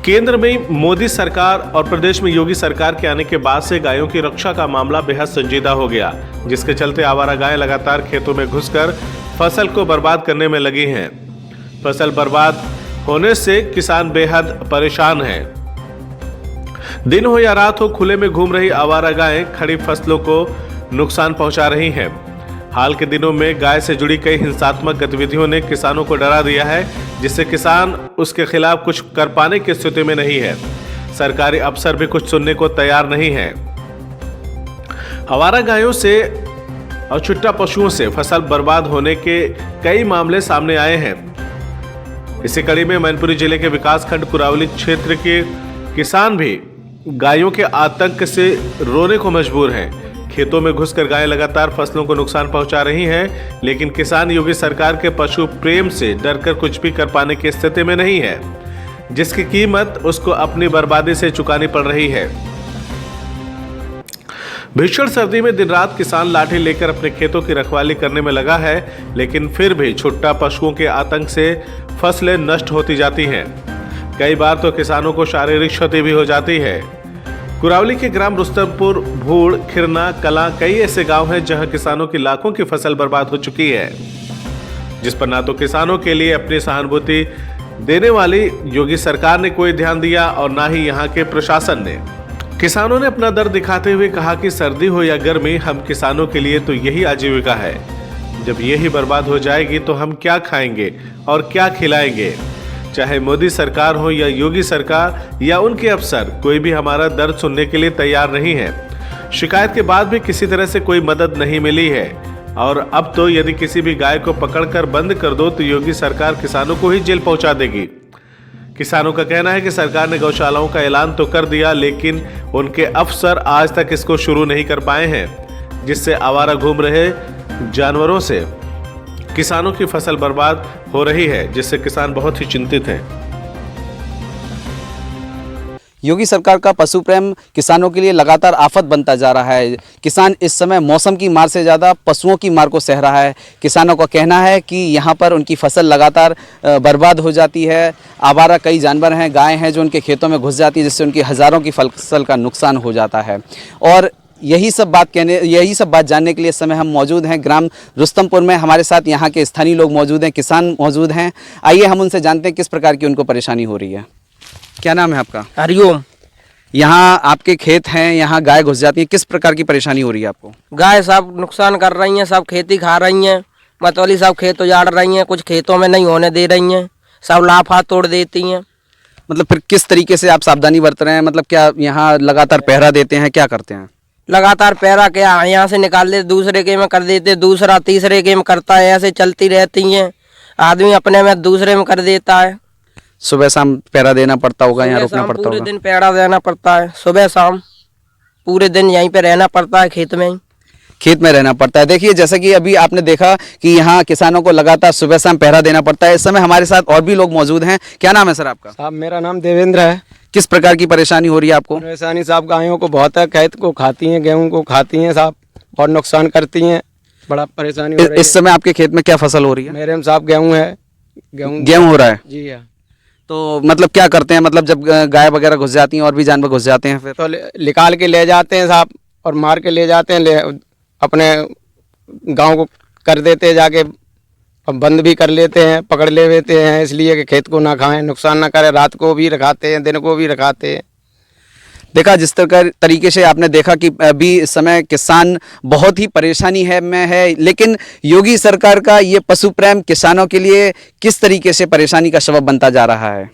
केंद्र में मोदी सरकार और प्रदेश में योगी सरकार के आने के बाद से गायों की रक्षा का मामला बेहद संजीदा हो गया, जिसके चलते आवारा गायें लगातार खेतों में घुसकर फसल को बर्बाद करने में लगी हैं। फसल बर्बाद होने से किसान बेहद परेशान हैं। दिन हो या रात हो, खुले में घूम रही आवारा गायें खड़ी फसलों को नुकसान पहुंचा रही हैं। हाल के दिनों में गाय से जुड़ी कई हिंसात्मक गतिविधियों ने किसानों को डरा दिया है, जिससे किसान उसके खिलाफ कुछ कर पाने की स्थिति में नहीं है। सरकारी अफसर भी कुछ सुनने को तैयार नहीं है। आवारा गायों से और छुट्टा पशुओं से फसल बर्बाद होने के कई मामले सामने आए हैं। इसी कड़ी में मैनपुरी जिले के विकासखंड कुरावली क्षेत्र के किसान भी गायों के आतंक से रोने को मजबूर हैं। खेतों में घुसकर गायें लगातार फसलों को नुकसान पहुंचा रही हैं, लेकिन किसान योगी सरकार के पशु प्रेम से डरकर कुछ भी कर पाने की स्थिति में नहीं है, जिसकी कीमत उसको अपनी बर्बादी से चुकानी पड़ रही है। भीषण सर्दी में दिन रात किसान लाठी लेकर अपने खेतों की रखवाली करने में लगा है, लेकिन फिर भी छुट्टा पशुओं के आतंक से फसलें नष्ट होती जाती हैं। कई बार तो किसानों को शारीरिक क्षति भी हो जाती है। कुरावली के ग्राम रुस्तमपुर, भूड़, खिरना, कला कई ऐसे गांव हैं जहां किसानों की लाखों की फसल बर्बाद हो चुकी है, जिस पर ना तो किसानों के लिए अपनी सहानुभूति देने वाली योगी सरकार ने कोई ध्यान दिया और ना ही यहां के प्रशासन ने। किसानों ने अपना दर्द दिखाते हुए कहा कि सर्दी हो या गर्मी, हम किसानों के लिए तो यही आजीविका है। जब यही बर्बाद हो जाएगी तो हम क्या खाएंगे और क्या खिलाएंगे। चाहे मोदी सरकार हो या योगी सरकार या उनके अफसर, कोई भी हमारा दर्द सुनने के लिए तैयार नहीं है। शिकायत के बाद भी किसी तरह से कोई मदद नहीं मिली है और अब तो यदि किसी भी गाय को पकड़कर बंद कर दो तो योगी सरकार किसानों को ही जेल पहुंचा देगी। किसानों का कहना है कि सरकार ने गौशालाओं का ऐलान तो कर दिया, लेकिन उनके अफसर आज तक इसको शुरू नहीं कर पाए हैं, जिससे आवारा घूम रहे जानवरों से किसानों की फसल बर्बाद हो रही है, जिससे किसान बहुत ही चिंतित हैं। योगी सरकार का पशु प्रेम किसानों के लिए लगातार आफत बनता जा रहा है। किसान इस समय मौसम की मार से ज़्यादा पशुओं की मार को सह रहा है। किसानों का कहना है कि यहाँ पर उनकी फसल लगातार बर्बाद हो जाती है। आवारा कई जानवर हैं, गायें हैं जो उनके खेतों में घुस जाती है, जिससे उनकी हज़ारों की फसल का नुकसान हो जाता है। और यही सब बात जानने के लिए इस समय हम मौजूद हैं ग्राम रुस्तमपुर में। हमारे साथ यहाँ के स्थानीय लोग मौजूद हैं, किसान मौजूद हैं। आइए हम उनसे जानते हैं किस प्रकार की उनको परेशानी हो रही है। क्या नाम है आपका? हरिओम। यहाँ आपके खेत हैं, यहाँ गाय घुस जाती है, किस प्रकार की परेशानी हो रही है आपको? गाय सब नुकसान कर रही हैं, सब खेती खा रही हैं, मतवाली सब खेत उजाड़ रही हैं, कुछ खेतों में नहीं होने दे रही हैं, सब लाफा तोड़ देती हैं। मतलब फिर किस तरीके से आप सावधानी बरत रहे हैं? मतलब क्या यहाँ लगातार पहरा देते हैं, क्या करते हैं? लगातार पहरा क्या, यहाँ से निकाल देते, दूसरे के में कर देते, दूसरा तीसरे के में करता है, ऐसे चलती रहती हैं। आदमी अपने में दूसरे में कर देता है। सुबह शाम पहरा देना पड़ता होगा, यहाँ रुकना पड़ता होगा? पूरे दिन पहरा देना पड़ता है, सुबह शाम पूरे दिन यहीं पे रहना पड़ता है, खेत में ही। खेत में रहना पड़ता है। देखिए, जैसा कि अभी आपने देखा कि यहाँ किसानों को लगातार सुबह शाम पहरा देना पड़ता है। इस समय हमारे साथ और भी लोग मौजूद हैं। क्या नाम है सर आपका? साहब मेरा नाम देवेंद्र है। किस प्रकार की परेशानी हो रही है आपको? परेशानी साहब गायों को बहुत है, खेत को खाती हैं, गेहूं को खाती हैं साहब, बहुत नुकसान करती हैं, बड़ा परेशानी हो रही है। इस समय आपके खेत में क्या फसल हो रही है? मेरे में साहब गेहूं है। गेहूं हो रहा है जी है। तो मतलब क्या करते हैं, मतलब जब गाय वगैरह घुस जाती हैं और भी जानवर घुस जाते हैं फिर? तो निकाल के ले जाते हैं साहब और मार के ले जाते हैं, अपने गाँव को कर देते हैं जाके, बंद भी कर लेते हैं, पकड़ ले लेते हैं, इसलिए कि खेत को ना खाएं, नुकसान ना करें। रात को भी रखाते हैं, दिन को भी रखाते हैं। देखा जिस तरीके से आपने देखा कि अभी इस समय किसान बहुत ही परेशानी में है, लेकिन योगी सरकार का ये पशु प्रेम किसानों के लिए किस तरीके से परेशानी का सबब बनता जा रहा है।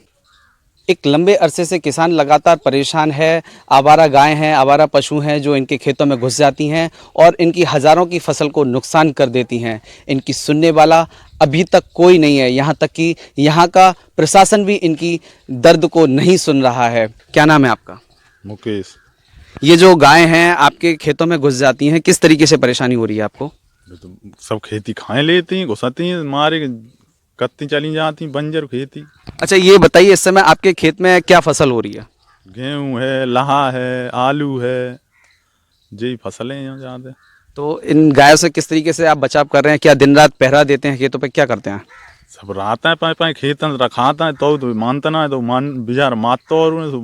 एक लंबे अरसे से किसान लगातार परेशान है। आवारा गायें हैं, आवारा पशु हैं जो इनके खेतों में घुस जाती हैं और इनकी हज़ारों की फसल को नुकसान कर देती हैं। इनकी सुनने वाला अभी तक कोई नहीं है, यहाँ तक कि यहाँ का प्रशासन भी इनकी दर्द को नहीं सुन रहा है। क्या नाम है आपका? मुकेश। ये जो गायें हैं आपके खेतों में घुस जाती हैं, किस तरीके से परेशानी हो रही है आपको? तो सब खेती खाए लेती हैं, घुसाती हैं, मारे कत्ती चली जाती, बंजर खेती। अच्छा ये बताइए, इस समय आपके खेत में क्या फसल हो रही है? गेहूं है, लहा है, आलू है, यही फसलें हैं ज़्यादा। तो इन गायों से किस तरीके से आप बचाव कर रहे हैं? क्या दिन रात पहरा देते हैं खेतों पे, क्या करते हैं? सब रहता है पाए पाए खेतन रखाता है तो मानता ना है तो मान बेचारा मारता और उन्हें तो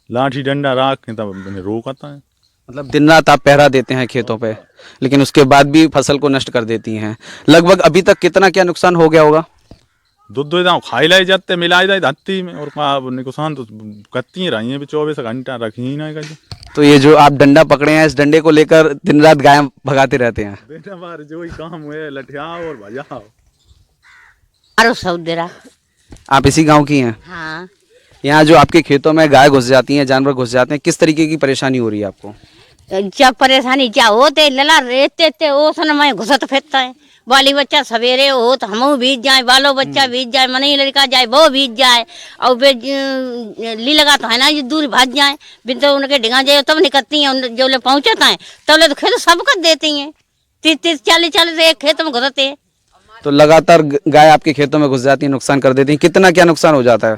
लाठी डंडा राख के तब उन्हें रोकता है। मतलब दिन रात आप पहरा देते हैं खेतों पे, लेकिन उसके बाद भी फसल को नष्ट कर देती हैं। लगभग अभी तक कितना क्या नुकसान हो गया होगा? दूध दाम खाई लाई जाते मिलाई जाए धरती में और नुकसान तो करती रही है 24 घंटा रखी ही नहीं कर। तो ये जो आप डंडा पकड़े हैं, इस डंडे को लेकर दिन रात गाय भगाते रहते हैं? दिन बार जो ही काम हुए लठियाओ और भजाओ। अरे सौदेरा। आप इसी गांव की हैं? हाँ। यहाँ जो आपके खेतों में गाय घुस जाती हैं, जानवर घुस जाते हैं, किस तरीके की परेशानी हो रही है आपको? जब परेशानी क्या होते लला रहते थे वो सन में घुसत फिरता है। बाली बच्चा सवेरे हो तो हम भीज जाए, बालो बच्चा भीज जाए, मनी लड़का जाए वो भीज जाए, और ली लगा तो है ना ये दूर भाग जाए, बिन तो उनके डिगा जाए तब निकलती हैं, जो ले पहुँचता है तब ले तो खेत सब कर देती हैं। 30-30 40-40 एक खेत में घुसते हैं। तो लगातार गाय आपके खेतों में घुस जाती है, नुकसान कर देती है। कितना क्या नुकसान हो जाता है?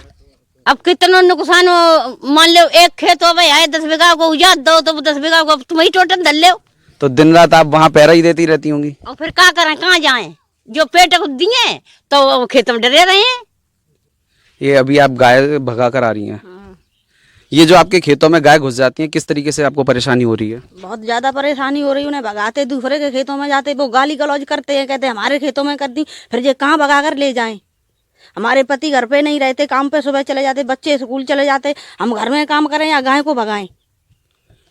अब कितना नुकसान हो, मान लो एक खेत हो भाई है 10 बीघा को उजाड़ दो तो 10 बीघा को तुम ही टोटल धर लो। तो दिन रात आप वहाँ पहरा ही देती रहती होंगी? और फिर क्या करें, कहाँ जाएं? जो पेट को दिए तो खेत में डरे रहे हैं। ये अभी आप गाय भगा कर आ रही हैं। ये जो आपके खेतों में गाय घुस जाती है, किस तरीके से आपको परेशानी हो रही है? बहुत ज्यादा परेशानी हो रही है। उन्हें भगाते दूसरे के खेतों में जाते, वो गाली गलौज करते हैं, कहते हैं हमारे खेतों में कर दी, फिर ये कहाँ भगा कर ले जाएं। हमारे पति घर पे नहीं रहते, काम पे सुबह चले जाते, बच्चे स्कूल चले जाते, हम घर में काम करें या गाय को भगाएं?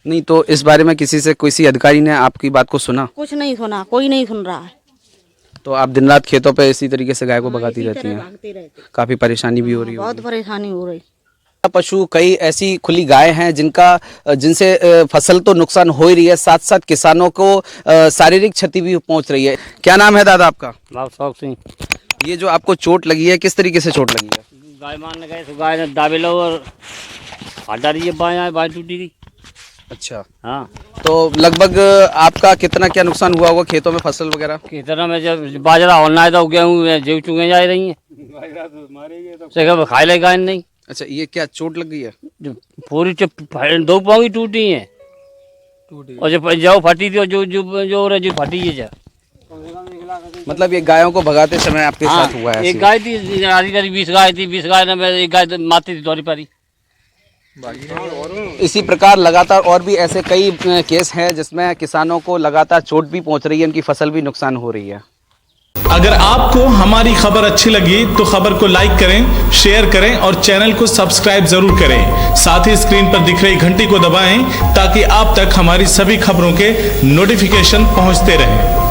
नहीं, तो इस बारे में किसी अधिकारी ने आपकी बात को सुना? कुछ नहीं सुना, कोई नहीं सुन रहा है। तो आप दिन रात खेतों पे इसी तरीके से गाय को भगाती रहती हैं? भागते रहते, काफी परेशानी भी हो रही है? बहुत परेशानी हो रही। पशु कई ऐसी खुली गाय हैं जिनसे फसल तो नुकसान हो ही रही है, साथ साथ किसानों को शारीरिक क्षति भी पहुंच रही है। क्या नाम है दादा आपका? शौक सिंह। ये जो आपको चोट लगी है, किस तरीके से चोट लगी है? गाय मारने गए तो गाय ने दाबे लो और हटा दी, बाएं टूटी गई। अच्छा। हाँ। तो लगभग आपका कितना क्या नुकसान हुआ होगा खेतों में, फसल वगैरह? खेतों में जब बाजरा होना है तो गेहूँ जीव चुगे जा रही है, खाई ले गाय नहीं। अच्छा, ये क्या चोट लग गई है? पूरी 2 पाँव ही टूटी है और जो फटी थी जो फटी है। मतलब ये गायों को भगाते समय आपके साथ हुआ है? एक गाय थी, आधी 20 गाय थी, 20 गाय ने एक गाय मारती थी दौरी पारी। इसी प्रकार लगातार और भी ऐसे कई केस हैं जिसमें किसानों को लगातार चोट भी पहुंच रही है, उनकी फसल भी नुकसान हो रही है। अगर आपको हमारी खबर अच्छी लगी तो खबर को लाइक करें, शेयर करें और चैनल को सब्सक्राइब जरूर करें। साथ ही स्क्रीन पर दिख रही घंटी को दबाएं ताकि आप तक हमारी सभी खबरों के नोटिफिकेशन पहुंचते रहें।